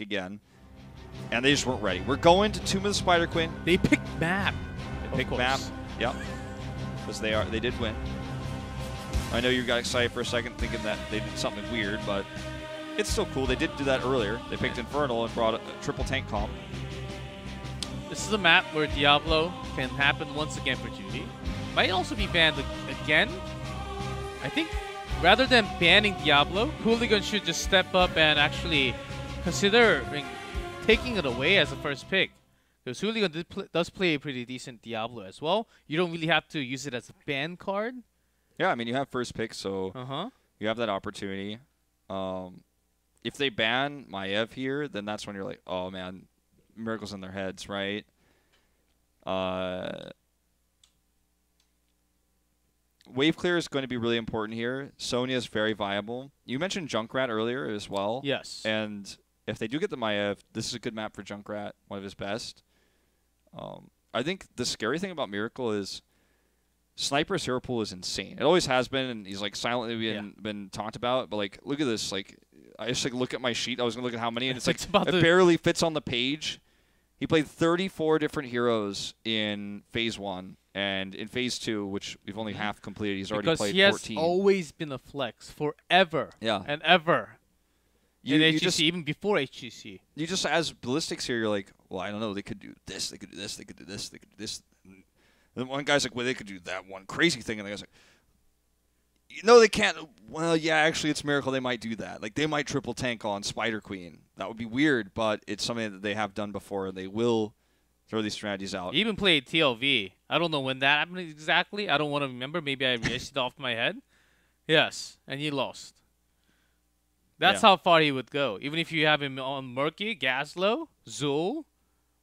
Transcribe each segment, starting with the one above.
again, and they just weren't ready. We're going to Tomb of the Spider Queen. They picked map. They picked map. Yep. Because they did win. I know you got excited for a second thinking that they did something weird, but it's still cool. They did do that earlier. They picked Infernal and brought a triple tank comp. This is a map where Diablo can happen once again for Judy. Might also be banned again. I think rather than banning Diablo, Hooligan should just step up and actually consider taking it away as a first pick. Because Hooligan does play a pretty decent Diablo as well. You don't really have to use it as a ban card. Yeah, I mean, you have first pick, so you have that opportunity. If they ban Maiev here, then that's when you're like, oh, man, Miracle's in their heads, right? Wave clear is going to be really important here. Sonya is very viable. You mentioned Junkrat earlier as well. Yes. And if they do get the Maiev, this is a good map for Junkrat, one of his best. I think the scary thing about Miracle is Sniper's hero pool is insane. It always has been, and he's like silently been talked about. But like, look at this. Like, I just like look at my sheet. I was gonna look at how many, and it's like it barely fits on the page. He played 34 different heroes in Phase 1, and in Phase 2, which we've only half completed, he's already played 14. Because he has always been a flex forever. Yeah. And ever. In HGC, even before HGC. You just, as Ballistix here, you're like, well, I don't know. They could do this. They could do this. They could do this. They could do this. And then one guy's like, well, they could do that one crazy thing. And the guy's like, no, they can't. Well, yeah, actually, it's Miracle. They might do that. Like, they might triple tank on Spider Queen. That would be weird, but it's something that they have done before, and they will throw these strategies out. He even played TLV. I don't know when that happened exactly. I don't want to remember. Maybe I erased it off my head. Yes, and he lost. That's how far he would go. Even if you have him on Murky, Gaslow, Zul,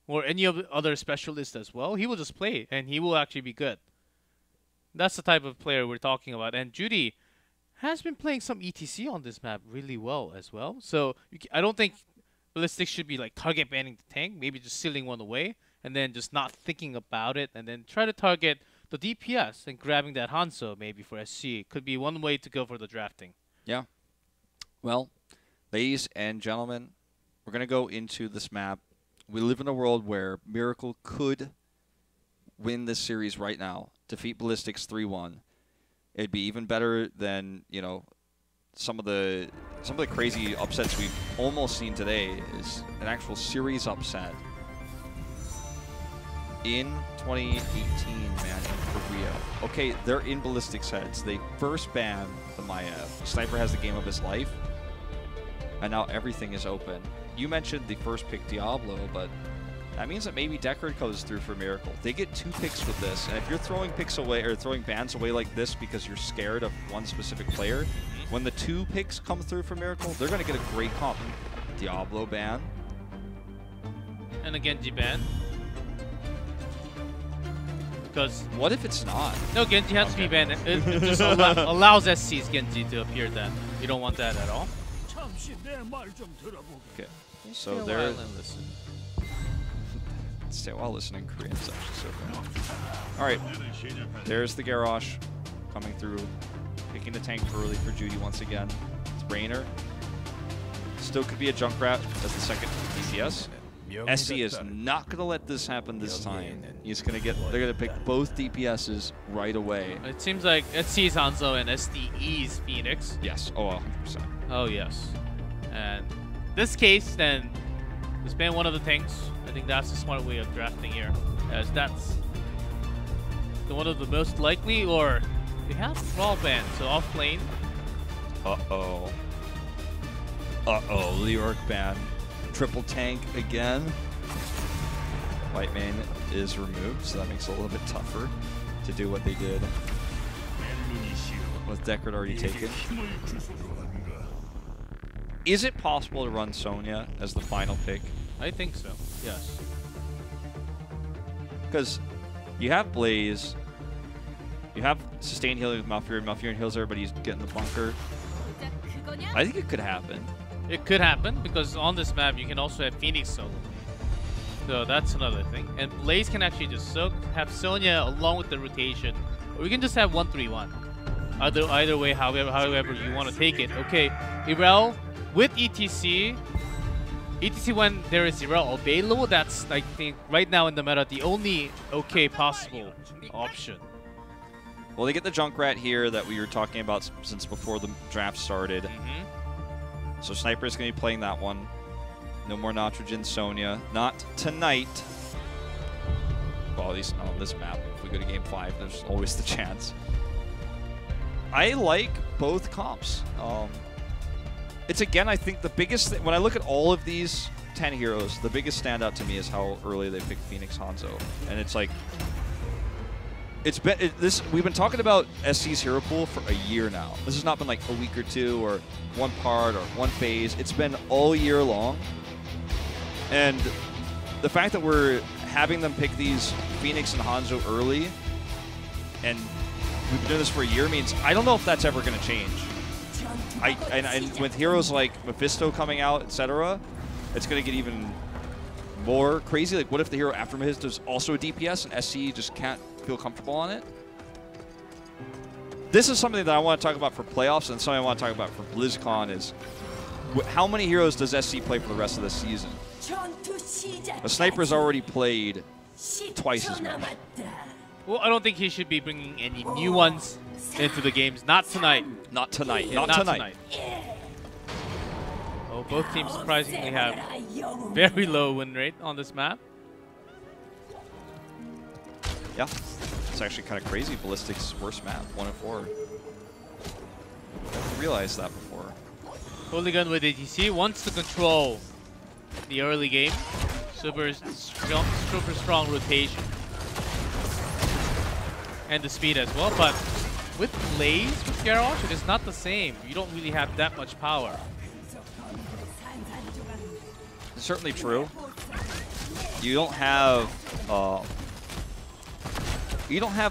or any of the other specialists as well, he will just play, and he will actually be good. That's the type of player we're talking about. And Judy has been playing some ETC on this map really well as well. So I don't think Ballistix should be like target banning the tank, maybe just sealing one away, and then just not thinking about it, and then try to target the DPS and grabbing that Hanzo maybe for SC. Could be one way to go for the drafting. Yeah. Well, ladies and gentlemen, we're going to go into this map. We live in a world where Miracle could win this series right now, defeat Ballistix 3-1. It'd be even better than, you know, some of the crazy upsets we've almost seen today is an actual series upset in 2018, man, in Korea. Okay, they're in Ballistix heads. They first banned the Maiev. Sniper has the game of his life, and now everything is open. You mentioned the first pick Diablo, but that means that maybe Deckard goes through for Miracle. They get 2 picks with this, and if you're throwing picks away or throwing bans away like this because you're scared of one specific player, when the 2 picks come through for Miracle, they're going to get a great comp. Diablo ban. And a Genji ban. Because what if it's not? No, Genji has to be banned. It just allows SC's Genji to appear then. You don't want that at all. Okay, so there. Stay while listening. Korean is actually so fun. All right, there's the Garrosh coming through, picking the tank early for Judy once again. It's Rainer. Still could be a Junkrat as the second DPS. SC is not going to let this happen this time. He's going to get. They're going to pick both DPSs right away. It seems like SC's Hanzo and SDE's Phoenix. Yes. Oh, 100%. Oh yes. And this case, then, just ban one of the tanks. I think that's a smart way of drafting here, as that's one of the most likely, or they have Thrall ban, so off lane. Uh-oh. Uh-oh, Leoric ban. Triple tank again. White main is removed, so that makes it a little bit tougher to do what they did with Deckard already taken. Is it possible to run Sonya as the final pick? I think so, yes. Because you have Blaze, you have sustained healing with Malfurion. Malfurion heals everybody, he's getting the bunker. I think it could happen. It could happen, because on this map you can also have Phoenix solo. So that's another thing. And Blaze can actually just soak, have Sonya along with the rotation. Or we can just have 1-3-1. Either way, however you want to take it. Okay, Irel with ETC ETC when there is Zero available, that's I think right now in the meta the only okay possible option. Well, they get the Junkrat here that we were talking about since before the draft started. So Sniper is going to be playing that one. No more Nitrogen Sonya. Not tonight. Well, at least not on this map. If we go to Game 5, there's always the chance. I like both comps. It's, again, I think the biggest thing, when I look at all of these 10 heroes, the biggest standout to me is how early they picked Phoenix Hanzo. And it's like, we've been talking about SC's hero pool for a year now. This has not been like a week or two or one part or one phase. It's been all year long. And the fact that we're having them pick these Phoenix and Hanzo early, and we've been doing this for a year, means I don't know if that's ever going to change. And with heroes like Mephisto coming out, etc., it's going to get even more crazy. Like, what if the hero after Mephisto is also a DPS and SC just can't feel comfortable on it? This is something that I want to talk about for playoffs, and something I want to talk about for BlizzCon is how many heroes does SC play for the rest of the season? The Sniper's already played twice as many. Well, I don't think he should be bringing any new ones into the games. Not tonight. Not tonight. Yeah, not tonight. Oh, both teams surprisingly have very low win rate on this map. Yeah, it's actually kind of crazy. Ballistix' worst map, 1-4. Never realized that before. Hooligan with ATC wants to control the early game. Super strong rotation. And the speed as well, but with Blaze, with Garrosh, it is not the same. You don't really have that much power. It's certainly true. You don't have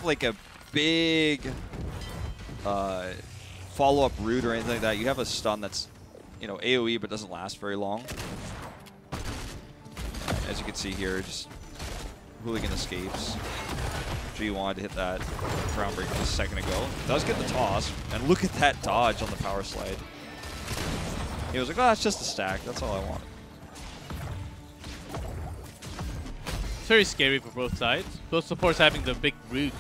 like a big follow-up root or anything like that. You have a stun that's, you know, AoE but doesn't last very long. As you can see here, just Hooligan escapes. G wanted to hit that groundbreaker just a second ago. Does get the toss, and look at that dodge on the power slide. He was like, oh, it's just a stack. That's all I wanted. It's very scary for both sides. Both supports having the big root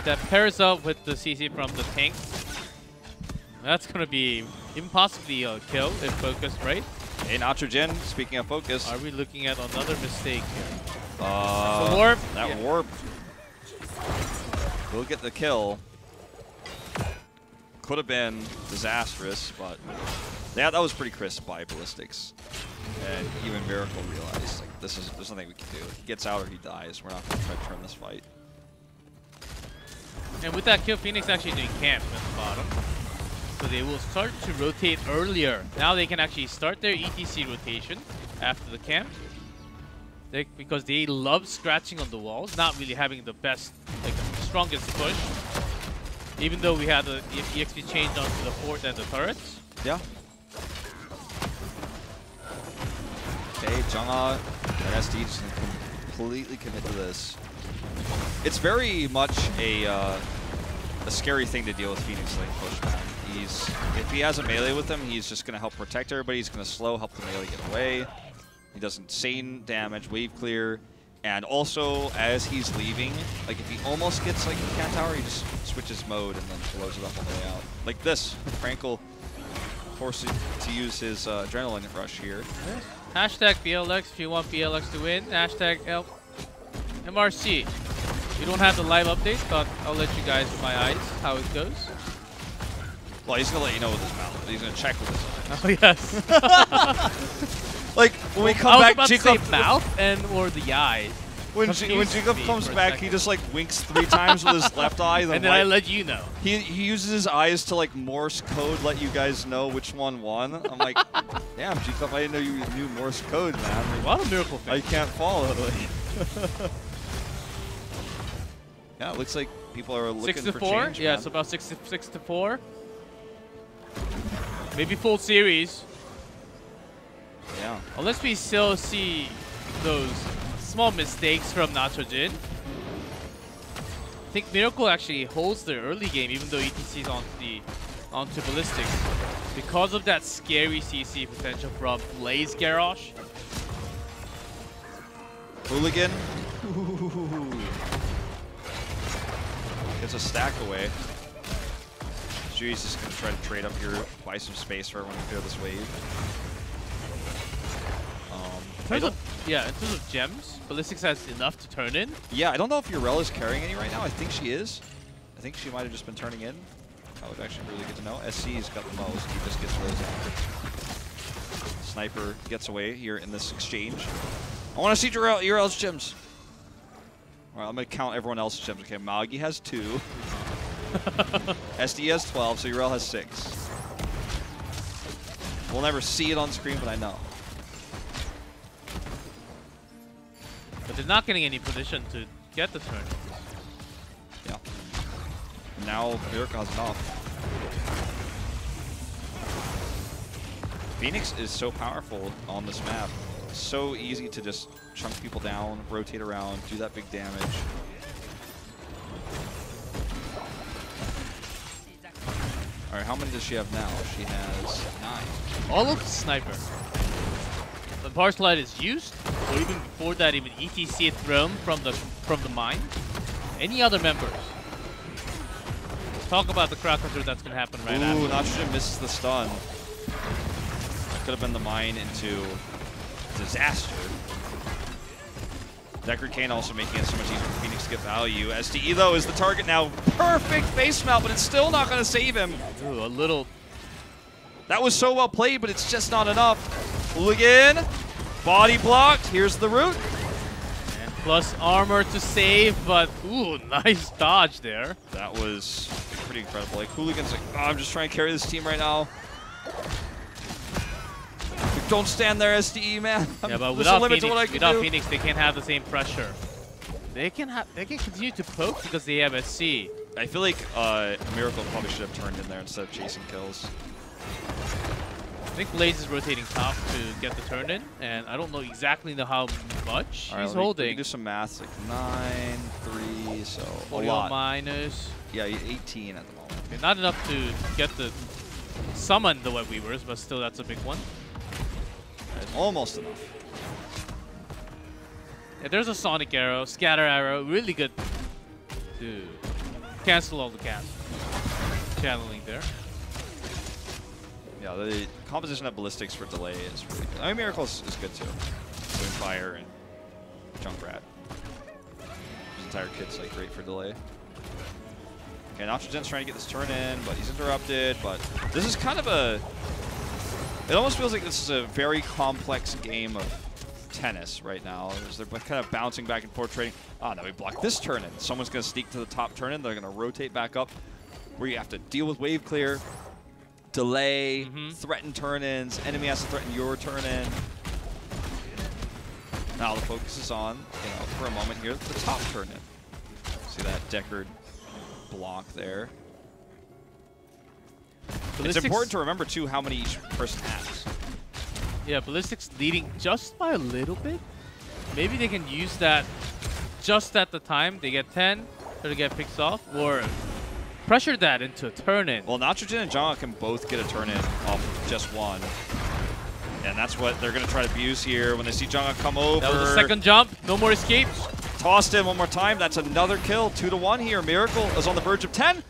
that pairs up with the CC from the tank. That's going to be impossibly a kill if focused right. Hey, Nitrogen, speaking of focus. Are we looking at another mistake here? The warp. That warp will get the kill. Could have been disastrous, but yeah, that was pretty crisp by Ballistix. And even Miracle realized, like, there's nothing we can do. He gets out or he dies. We're not going to try to turn this fight. And with that kill, Phoenix actually doing camp at the bottom. So they will start to rotate earlier. Now they can actually start their ETC rotation after the camp. Because they love scratching on the walls, not really having the best, like the strongest push. Even though we had the EXP change onto the fort and the turrets. Yeah. Okay, Jungha and SD just completely commit to this. It's very much a scary thing to deal with Phoenix lane push, man. If he has a melee with him, he's just going to help protect everybody. He's going to slow, help the melee get away. He does insane damage, wave clear, and also as he's leaving, like if he almost gets like a cat tower, he just switches mode and then blows it up on the way out. Like this, Frankel forced to use his adrenaline rush here. Hashtag BLX if you want BLX to win. Hashtag help MRC. We don't have the live update, but I'll let you guys with my eyes how it goes. Well, he's gonna let you know with his mouth. He's gonna check with his eyes. Oh yes. Like when we come back, Jacob mouth and or the eyes. When Jacob comes back, he just like winks 3 times with his left eye. And then I let you know. He uses his eyes to like Morse code, let you guys know which one won. I'm like, damn, Jacob, I didn't know you knew Morse code, man. Like, a lot of Miracle fans. I can't follow. Like. Yeah, it looks like people are looking for change. Yeah, it's about 6 to 4. Maybe full series. Yeah. Unless we still see those small mistakes from Nitrogen. I think Miracle actually holds their early game, even though ETC is on the onto Ballistix. Because of that scary CC potential from Blaze Garrosh. Hooligan. Ooh. Gets a stack away. He's just going to try to trade up here, buy some space for everyone to clear this wave. In terms of gems, Ballistix has enough to turn in. Yeah, I don't know if Urel is carrying any right now. I think she is. I think she might have just been turning in. That would actually be really good to know. SC's got the most. He just gets those out. Sniper gets away here in this exchange. I want to see Urel's gems. All right, I'm going to count everyone else's gems. Okay, Magi has 2. SD has 12, so Urel has 6. We'll never see it on screen, but I know. But they're not getting any position to get the turn. Yeah. Now Miracle has enough. Phoenix is so powerful on this map. So easy to just chunk people down, rotate around, do that big damage. All right, how many does she have now? She has 9. All of the sniper. The Bar Slide is used, or even before that, even ETC thrown from the mine. Any other members? Talk about the crowd control that's gonna happen right now. Ooh, Nitrogen misses the stun. That could have been the mine into disaster. Deckard Kane also making it so much easier for Phoenix to get value. SDE, though, is the target now. Perfect face melt, but it's still not going to save him. Ooh, a little. That was so well played, but it's just not enough. Hooligan, body blocked. Here's the root. And plus armor to save, but ooh, nice dodge there. That was pretty incredible. Like, Hooligan's like, oh, I'm just trying to carry this team right now. Don't stand there, SDE, man. Yeah, but without Phoenix, they can't have the same pressure. They can continue to poke because they have SC. I feel like Miracle probably should have turned in there instead of chasing kills. I think Blaze is rotating top to get the turn in, and I don't know exactly how much he's holding. Let me do some math. Like 9, 3, so 40 a lot. Minus. Yeah, 18 at the moment. Okay, not enough to get the summon the Web Weavers, but still that's a big one. Almost enough. Yeah, there's a Sonic Arrow, Scatter Arrow, really good to cancel all the cast. Channeling there. Yeah, the composition of Ballistix for delay is really good. I mean, Miracle is good too. Fire and Junkrat. His entire kit's like great for delay. Okay, Nitrogen's trying to get this turn in, but he's interrupted. But this is kind of a... It almost feels like this is a very complex game of tennis right now. They're kind of bouncing back and forth, trading. Oh, no, we blocked this turn in. Someone's going to sneak to the top turn in. They're going to rotate back up, where you have to deal with wave clear, delay, threaten turn-ins. Enemy has to threaten your turn-in. Now the focus is on, for a moment here, the top turn-in. See that Deckard block there. It's important to remember, too, how many each person has. Yeah, Ballistix leading just by a little bit. Maybe they can use that just at the time. They get 10, to get picked off, or pressure that into a turn-in. Well, Nitrogen and Jong can both get a turn-in off of just one. And that's what they're going to try to abuse here when they see Jong come over. That was the second jump. No more escapes. Tossed in one more time. That's another kill. 2-1 here. Miracle is on the verge of 10.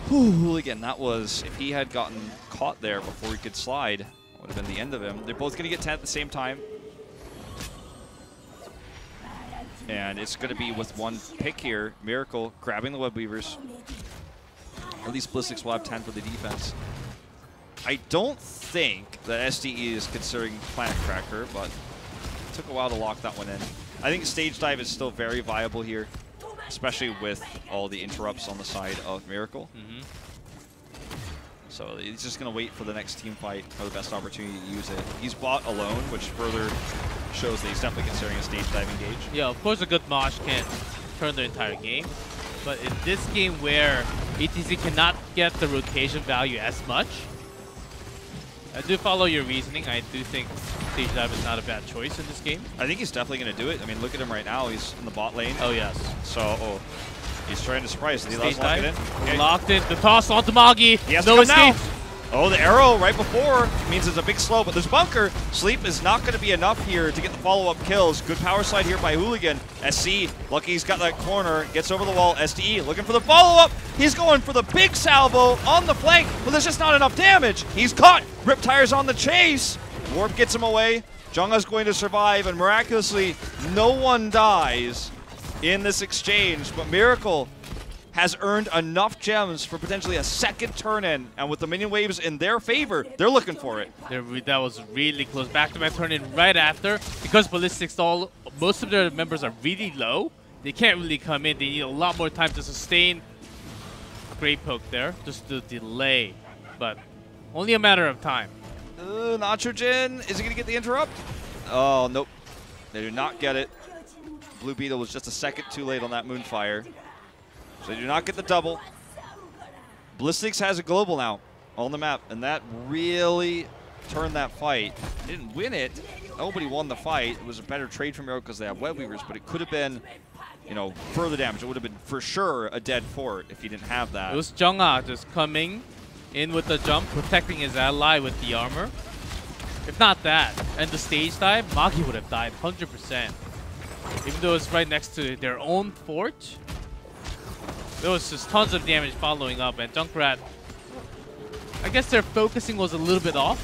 Hooligan, that was, if he had gotten caught there before he could slide, would have been the end of him. They're both going to get 10 at the same time. And it's going to be with one pick here. Miracle grabbing the Web Weavers. At least Ballistix will have 10 for the defense. I don't think that SDE is considering Planet Cracker, but it took a while to lock that one in. I think Stage Dive is still very viable here, especially with all the interrupts on the side of Miracle. So he's just going to wait for the next team fight for the best opportunity to use it. He's bought alone, which further shows that he's definitely considering a stage dive engage. Yeah, of course a good Mosh can turn the entire game. But in this game where ETC cannot get the rotation value as much, I do follow your reasoning. I do think stage dive is not a bad choice in this game. I think he's definitely going to do it. I mean, look at him right now. He's in the bot lane. Oh, yes. So, He's trying to surprise. He Stage lock it dive. in. Okay. Locked in. The toss onto Magi. He has No to come escape. now. Oh, the arrow right before means it's a big slow, but there's bunker. Sleep is not going to be enough here to get the follow-up kills. Good power slide here by Hooligan. SC, lucky he's got that corner, gets over the wall. SDE looking for the follow-up. He's going for the big salvo on the flank, but there's just not enough damage. He's caught. Rip Tires on the chase. Warp gets him away. Jungha's going to survive, and miraculously, no one dies in this exchange, but Miracle has earned enough gems for potentially a second turn-in, and with the minion waves in their favor, they're looking for it. That was really close. Back-to-back turn-in right after. Because Ballistix, most of their members are really low, they can't really come in. They need a lot more time to sustain. Great poke there, just the delay, but only a matter of time. Nitrogen, is he going to get the interrupt? Oh, nope. They do not get it. Blue Beetle was just a second too late on that Moonfire. So they do not get the double. Ballistix has a global now on the map, and that really turned that fight. They didn't win it. Nobody won the fight. It was a better trade from Miracle because they have Web Weavers, but it could have been, you know, further damage. It would have been for sure a dead fort if he didn't have that. It was Jungha just coming in with the jump, protecting his ally with the armor. If not that, and the stage dive, Magi would have died 100%. Even though it's right next to their own fort. There was just tons of damage following up, and Junkrat, I guess their focusing was a little bit off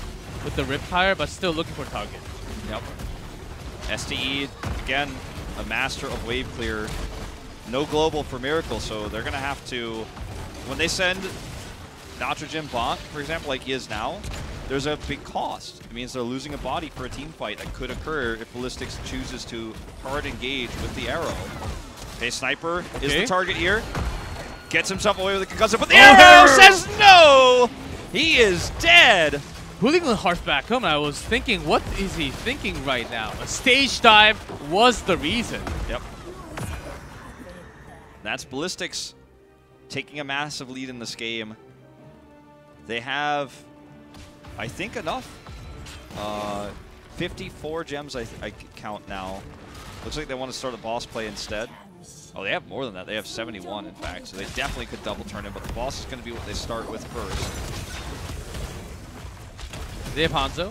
with the Riptire, but still looking for target. Yep. SDE, again, a master of wave clear. No global for Miracle, so they're going to have to, when they send Nitrogen bot, for example, like he is now, there's a big cost. It means they're losing a body for a team fight that could occur if Ballistix chooses to hard engage with the arrow. Okay, Sniper is the target here. Gets himself away with the concussive, but the arrow says no! He is dead! Hooligan Hearth back home, I was thinking, what is he thinking right now? A stage dive was the reason. Yep. That's Ballistix taking a massive lead in this game. They have, I think, enough. 54 gems I count now. Looks like they want to start a boss play instead. Oh, they have more than that. They have 71, in fact. So they definitely could double turn it, but the boss is going to be what they start with first. They have Hanzo,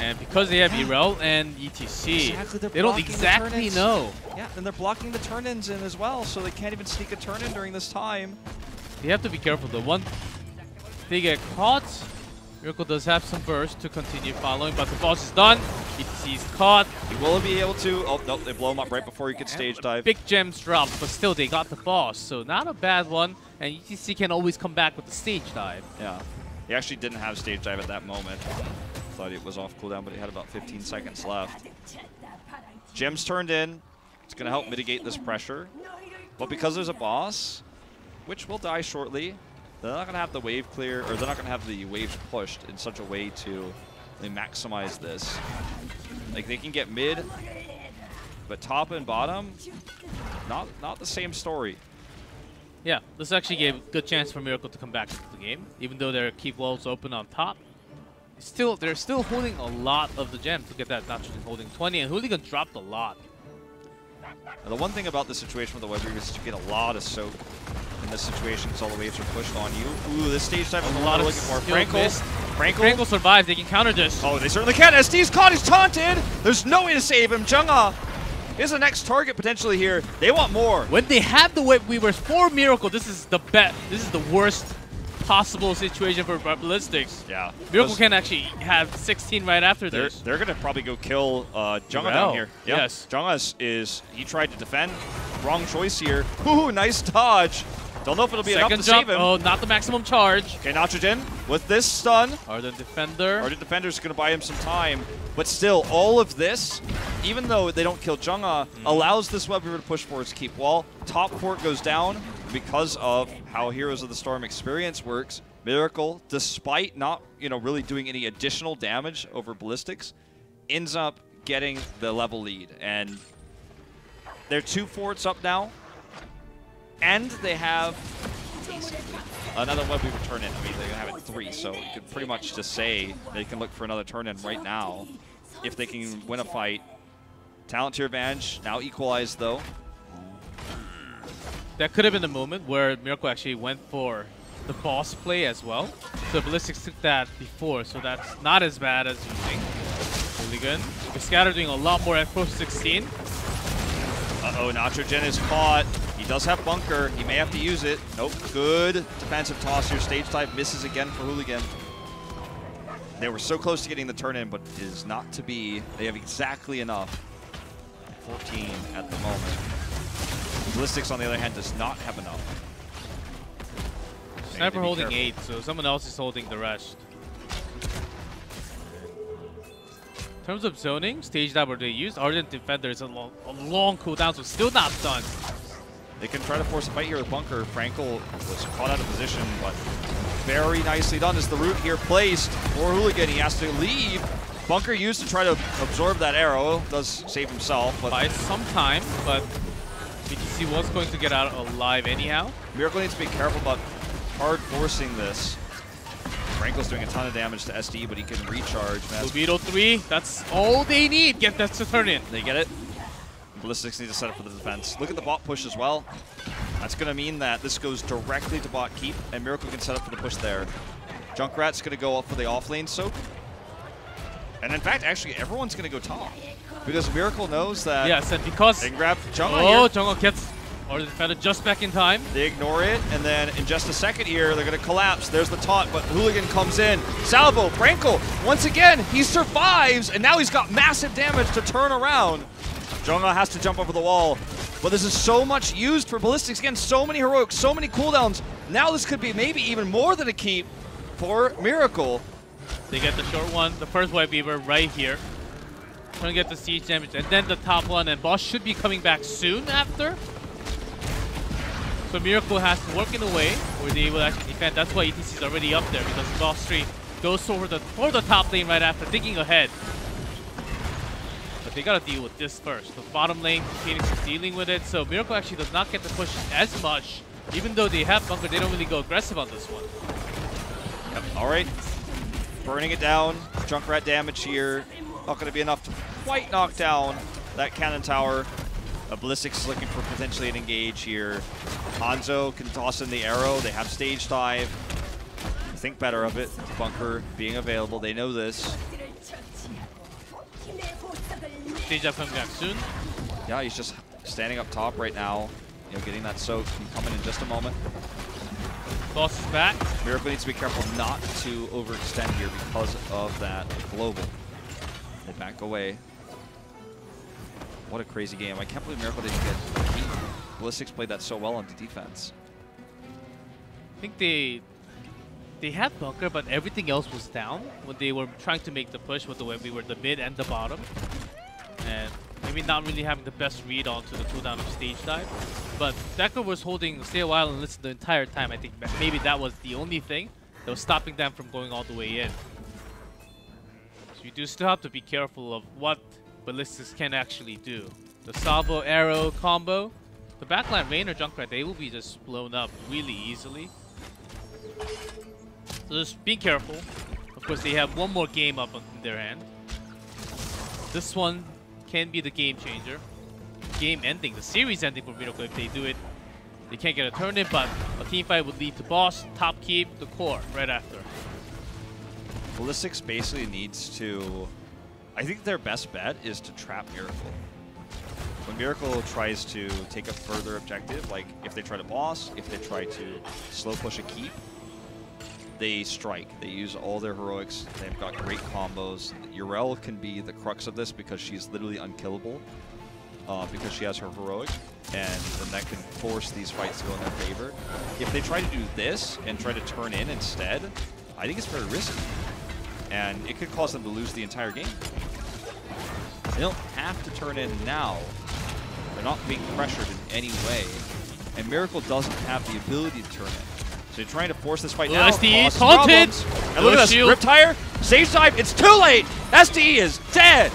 and because they have Irel and ETC, they don't exactly know. Yeah, and they're blocking the turn-ins in as well, so they can't even sneak a turn-in during this time. You have to be careful, though. Once they get caught, Miracle does have some burst to continue following, but the boss is done. ETC is caught. He will be able to. Oh, no, they blow him up right before he could stage dive. Big gems dropped, but still they got the boss, so not a bad one. And ETC can always come back with the stage dive. Yeah. He actually didn't have stage dive at that moment. Thought it was off cooldown, but he had about 15 seconds left. Gems turned in. It's going to help mitigate this pressure. But because there's a boss, which will die shortly, they're not going to have the wave clear, or they're not going to have the waves pushed in such a way to maximize this. Like, they can get mid, but top and bottom, not the same story. Yeah, this actually gave a good chance for Miracle to come back into the game, even though their keep walls open on top. They're still holding a lot of the gems. Look at that, Nitrogen holding 20, and Hooligan dropped a lot. Now, the one thing about this situation with the Web Weavers is you get a lot of soak in this situation because all the waves are pushed on you. Ooh, this stage time is a lot of looking for. Frankle survives. They can counter this. Oh, they certainly can. SD's caught. He's taunted. There's no way to save him. Jungha is the next target potentially here. They want more. When they have the Web Weavers for Miracle, this is the bet. This is the worst possible situation for Ballistix. Yeah. Miracle can actually have 16 right after this. They're going to probably go kill Jungha down here. Yep. Yes. Jungha he tried to defend. Wrong choice here. Ooh, nice dodge. Don't know if it'll be enough to save him. Oh, not the maximum charge. Okay, Nitrogen with this stun. Ardent Defender. Ardent Defender's going to buy him some time. But still, all of this, even though they don't kill Jungha, allows this Web Weaver to push forward to keep wall. Top fort goes down because of how Heroes of the Storm experience works. Miracle, despite not really doing any additional damage over Ballistix, ends up getting the level lead. And they're 2 forts up now. And they have basically another Web Weaver turn-in. I mean, they have it 3, so you could pretty much just say they can look for another turn-in right now if they can win a fight. Talent tier advantage now equalized, though. that could have been the moment where Miracle actually went for the boss play as well. So Ballistix took that before, so that's not as bad as you think. Hooligan. Scatter doing a lot more at Pro 16. Uh-oh, Nitrogen is caught. He does have bunker. He may have to use it. Nope. Good defensive toss here. Stage dive misses again for Hooligan. They were so close to getting the turn in, but it is not to be. They have exactly enough. 14 at the moment. Ballistix, on the other hand, does not have enough. Sniper holding careful. 8, so someone else is holding the rest. In terms of zoning, stage dive where they used, Ardent Defender is a long cooldown, so still not done. They can try to force a fight here with bunker. Frankel was caught out of position, but very nicely done as the root here placed for Hooligan. He has to leave. Bunker used to try to absorb that arrow. Does save himself, but by some time, but BTC was going to get out alive anyhow. Miracle needs to be careful about hard forcing this. Frankel's doing a ton of damage to SD, but he can recharge. Libido 3, that's all they need. Get that to turn in. They get it. Ballistix need to set up for the defense. Look at the bot push as well. That's going to mean that this goes directly to bot keep, and Miracle can set up for the push there. Junkrat's going to go up for the offlane soak. And in fact, actually, everyone's going to go top. Because Miracle knows that yes, and because they can grab Jungle here. Jungle gets or the defender just back in time. They ignore it, and then in just a second here, they're going to collapse. There's the taunt, but Hooligan comes in. Salvo, Frankel, once again, he survives, and now he's got massive damage to turn around. Jungle has to jump over the wall. But this is so much used for Ballistix. Again, so many heroics, so many cooldowns. Now this could be maybe even more than a keep for Miracle. They get the short one, the first White Beaver right here. Trying to get the siege damage, and then the top one, and boss should be coming back soon after. So Miracle has to work in a way where they will actually defend. That's why ETC is already up there, because boss 3 goes for the top lane right after, thinking ahead. But they gotta deal with this first. The bottom lane, Phoenix is dealing with it, so Miracle actually does not get the push as much. Even though they have bunker, they don't really go aggressive on this one. Yep. All right. Burning it down. Junkrat damage here. Not going to be enough to quite knock down that cannon tower. Ballistix is looking for potentially an engage here. Hanzo can toss in the arrow. They have stage dive. Think better of it. Bunker being available. They know this. Stage dive coming back soon. Yeah, he's just standing up top right now. You know, getting that soak. Can come in just a moment. Boss is back. Miracle needs to be careful not to overextend here because of that global. They back away. What a crazy game. I can't believe Miracle didn't get beat. Ballistix played that so well on the defense. I think they had bunker, but everything else was down when they were trying to make the push with the way we were the mid and the bottom. And maybe not really having the best read onto the cooldown of stage dive. But Decker was holding stay a while and listen the entire time. I think maybe that was the only thing that was stopping them from going all the way in. So you do still have to be careful of what Ballistix can actually do. The salvo arrow combo, the backline Rain or Junkrat, they will be just blown up really easily. So just be careful. Of course, they have one more game up in their hand. This one can be the game changer. Game ending, the series ending for Miracle if they do it. They can't get a turn in, but a team fight would lead to boss, top keep, the core right after. Ballistix basically needs to... I think their best bet is to trap Miracle. When Miracle tries to take a further objective, like if they try to boss, if they try to slow push a keep, they strike. They use all their heroics. They've got great combos. Urel can be the crux of this because she's literally unkillable because she has her heroics, and then that can force these fights to go in their favor. If they try to do this and try to turn in instead, I think it's very risky, and it could cause them to lose the entire game. They don't have to turn in now. They're not being pressured in any way, and Miracle doesn't have the ability to turn in. So you're trying to force this fight now. SDE taunted! And look at this, Riptire, stage dive, it's too late! SDE is dead!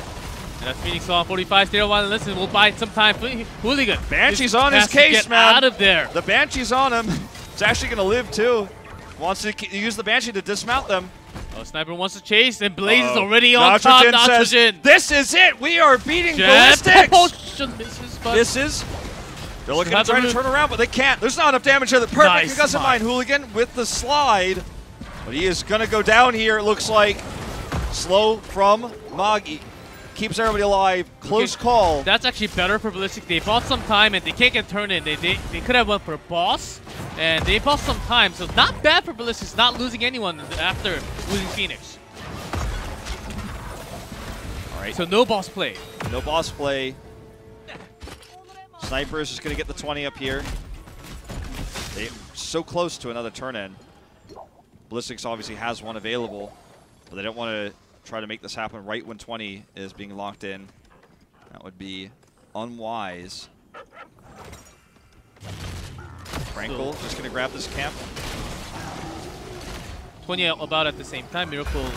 And that's Phoenix on 45, stay a while and listen, we'll buy some time. Hooligan. Banshee's on his case, man. Out of there. The Banshee's on him. It's actually going to live too. Wants to use the Banshee to dismount them. Oh, Sniper wants to chase, and Blaze is already on top. Nitrogen says, this is it! We are beating Ballistix! Misses, but This is They're looking to try to turn around, but they can't. There's not enough damage here. The perfect Concussive Mine. Hooligan with the slide. But he is going to go down here, it looks like. Slow from Magi. Keeps everybody alive. Close call. That's actually better for Ballistic. They bought some time and they can't get turned in. They could have went for a boss and they bought some time. So not bad for Ballistic. Not losing anyone after losing Phoenix. All right. So no boss play. No boss play. Sniper is just going to get the 20 up here. They're so close to another turn-in. Ballistix obviously has one available, but they don't want to try to make this happen right when 20 is being locked in. That would be unwise. Frankel just going to grab this camp. 20 about at the same time. Miracle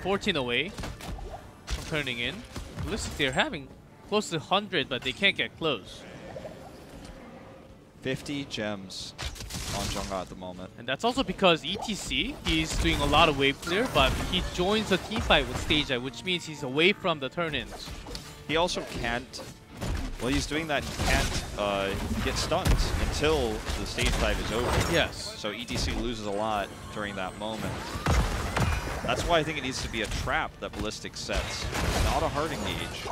14 away from turning in. Ballistic, they're having close to 100, but they can't get close. 50 gems on Jungha at the moment. And that's also because ETC, he's doing a lot of wave clear, but he joins a team fight with stage dive, which means he's away from the turn-ins. He also can't, well, he's doing that, he can't get stuns until the stage dive is over. Yes. So ETC loses a lot during that moment. That's why I think it needs to be a trap that Ballistix sets, not a hard engage.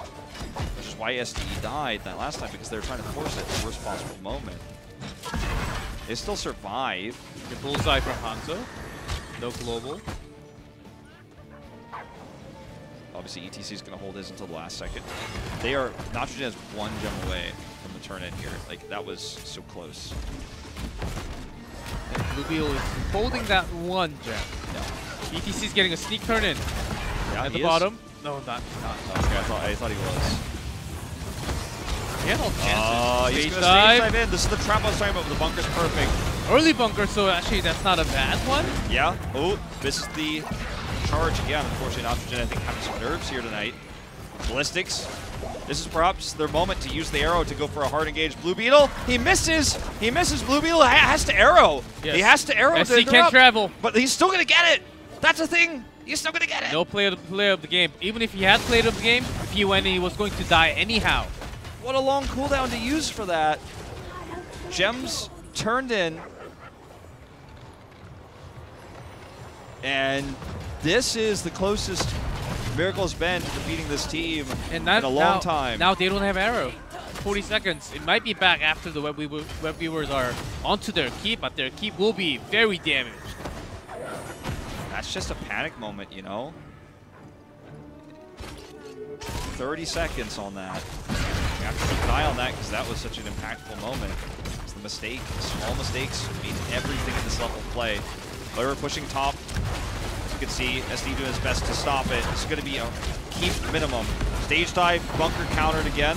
Which is why SDE died that last time, because they were trying to force it at the worst possible moment. They still survive. The bullseye from Hanzo. No global. Obviously, ETC is going to hold his until the last second. They are, Nitrogen is 1 gem away from the turn-in here. Like, that was so close. And Bluebeal is holding that 1 gem. No. ETC is getting a sneak turn-in at the bottom. No, not. Okay, I thought he was. He had all chances. He's going to stage dive in. This is the trap I was talking about, but the bunker's perfect. Early bunker, so actually that's not a bad one. Yeah. Oh, this is the charge again. Unfortunately, Nitrogen, I think, having some nerves here tonight. Ballistix. This is perhaps their moment to use the arrow to go for a hard engage. Blue Beetle, he misses. He misses. Blue Beetle has to arrow. Yes. He has to arrow. SC can't travel. But he's still going to get it. That's the thing. He's still going to get it. No player of the game. Even if he had played of the game, if he went, he was going to die anyhow. What a long cooldown to use for that. Gems turned in. And this is the closest Miracle's been to defeating this team in a long time. Now they don't have arrow. 40 seconds. It might be back after the web viewers are onto their keep, but their keep will be very damaged. That's just a panic moment, you know? 30 seconds on that. You have to keep an eye on that because that was such an impactful moment. It's the mistake. Small mistakes mean everything in this level of play. They're pushing top. As you can see, SD doing his best to stop it. It's going to be a keep minimum. Stage dive, bunker countered again.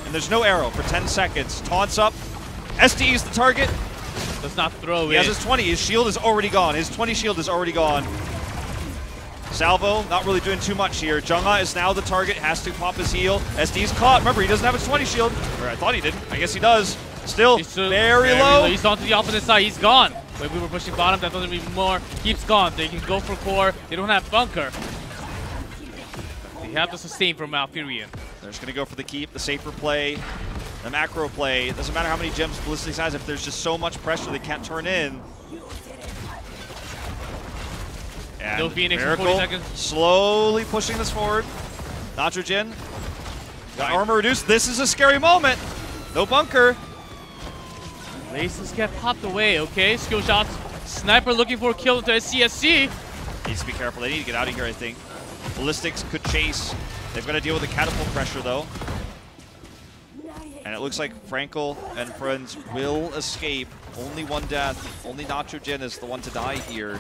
And there's no arrow for 10 seconds. Taunts up. SD is the target. Does not throw it. He has his 20. His shield is already gone. His 20 shield is already gone. Salvo, not really doing too much here. Jungha is now the target, has to pop his heal. SD's caught. Remember, he doesn't have his 20 shield. Or I thought he did. I guess he does. Still very low. He's onto the opposite side. He's gone. When we were pushing bottom, that doesn't even more. Keeps gone. They can go for core. They don't have bunker. They have the sustain from Malfurion. They're just going to go for the keep, the safer play, the macro play. It doesn't matter how many gems Ballistix has. If there's just so much pressure, they can't turn in. And no Phoenix in 40 Miracle seconds. Slowly pushing this forward. Nitrogen got armor reduced. This is a scary moment. No bunker. Laces get popped away, okay? Skill shots. Sniper looking for a kill into SCSC. Needs to be careful. They need to get out of here, I think. Ballistix could chase. They've got to deal with the catapult pressure, though. And it looks like Frankel and friends will escape. Only 1 death. Only Nitrogen is the one to die here.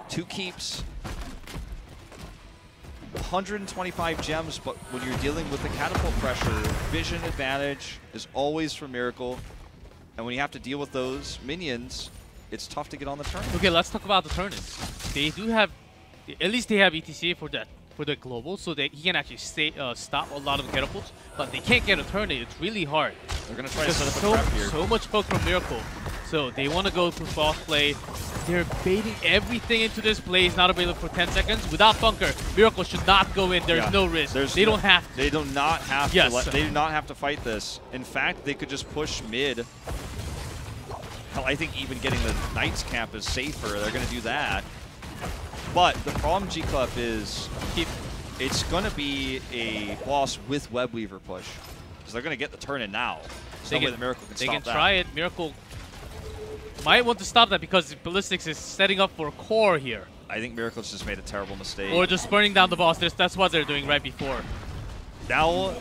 2 keeps. 125 gems, but when you're dealing with the catapult pressure, vision advantage is always for Miracle. And when you have to deal with those minions, it's tough to get on the turn. Okay, let's talk about the turn-ins. They do have, at least they have ETC for that, for the global, so that he can actually stop a lot of catapults. But they can't get a turn-in. It's really hard. They're going to try to set up a trap here. So much poke from Miracle. So they want to go to false play. They're baiting everything into this play. He's not available for 10 seconds. Without bunker, Miracle should not go in. There's no risk. They don't have to. They do not have yes. to. They do not have to fight this. In fact, they could just push mid. Hell, I think even getting the Knights camp is safer. They're going to do that. But the problem, G-Club, is it's going to be a boss with Web Weaver push. Because they're going to get the turn in now. So that way the Miracle can stop that. They can try it. Miracle might want to stop that because Ballistix is setting up for a core here. I think Miracle's just made a terrible mistake. Or just burning down the boss. That's what they're doing right before. Now,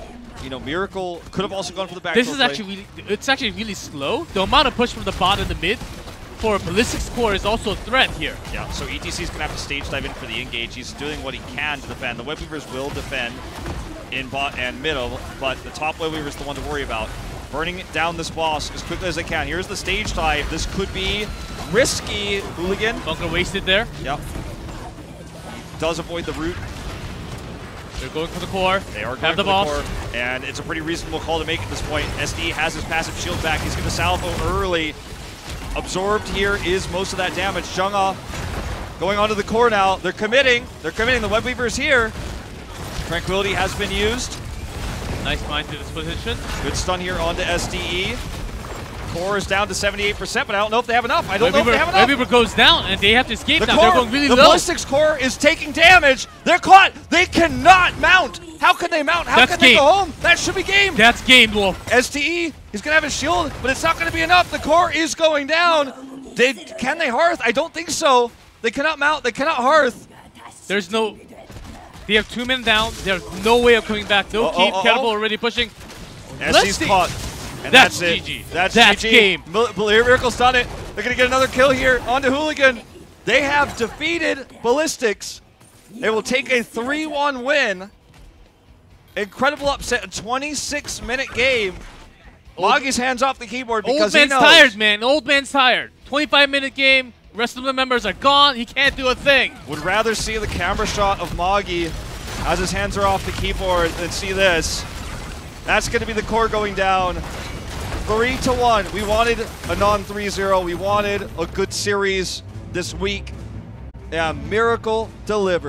you know, Miracle could have also gone for the back. This is actually it's actually really slow. The amount of push from the bot and the mid for Ballistix core is also a threat here. Yeah, so ETC's gonna have to stage dive in for the engage. He's doing what he can to defend. The Web Weavers will defend in bot and middle, but the top Web Weaver is the one to worry about. Burning down this boss as quickly as they can. Here's the stage dive. This could be risky. Hooligan. Bunker wasted there. Yep. Does avoid the root. They're going for the core. They are going for the core. And it's a pretty reasonable call to make at this point. SD has his passive shield back. He's going to salvo early. Absorbed here is most of that damage. Zheng'e going onto the core now. They're committing. They're committing. The Web Weaver is here. Tranquility has been used. Nice mind to this position. Good stun here onto SDE. Core is down to 78%, but I don't know if they have enough. I don't know if they have enough. Web Weaver goes down, and they have to escape now. They're going really low. The Ballistix core is taking damage. They're caught. They cannot mount. How can they mount? How can they go home? That should be game. That's game, Wolf. SDE, he's going to have his shield, but it's not going to be enough. The core is going down. Can they hearth? I don't think so. They cannot mount. They cannot hearth. There's no... They have 2 men down. There's no way of coming back. No keep. Kettlebell already pushing. SD's caught. And that's it. GG. That's GG. Game. Miracle's done it. They're going to get another kill here onto Hooligan. They have defeated Ballistix. They will take a 3-1 win. Incredible upset. A 26-minute game. Moggy's hands off the keyboard because he knows. Old man's tired, man. Old man's tired. 25-minute game. Rest of the members are gone. He can't do a thing. Would rather see the camera shot of Moggy as his hands are off the keyboard than see this. That's going to be the core going down. 3-1. We wanted a non-3-0. We wanted a good series this week. Yeah, Miracle delivered.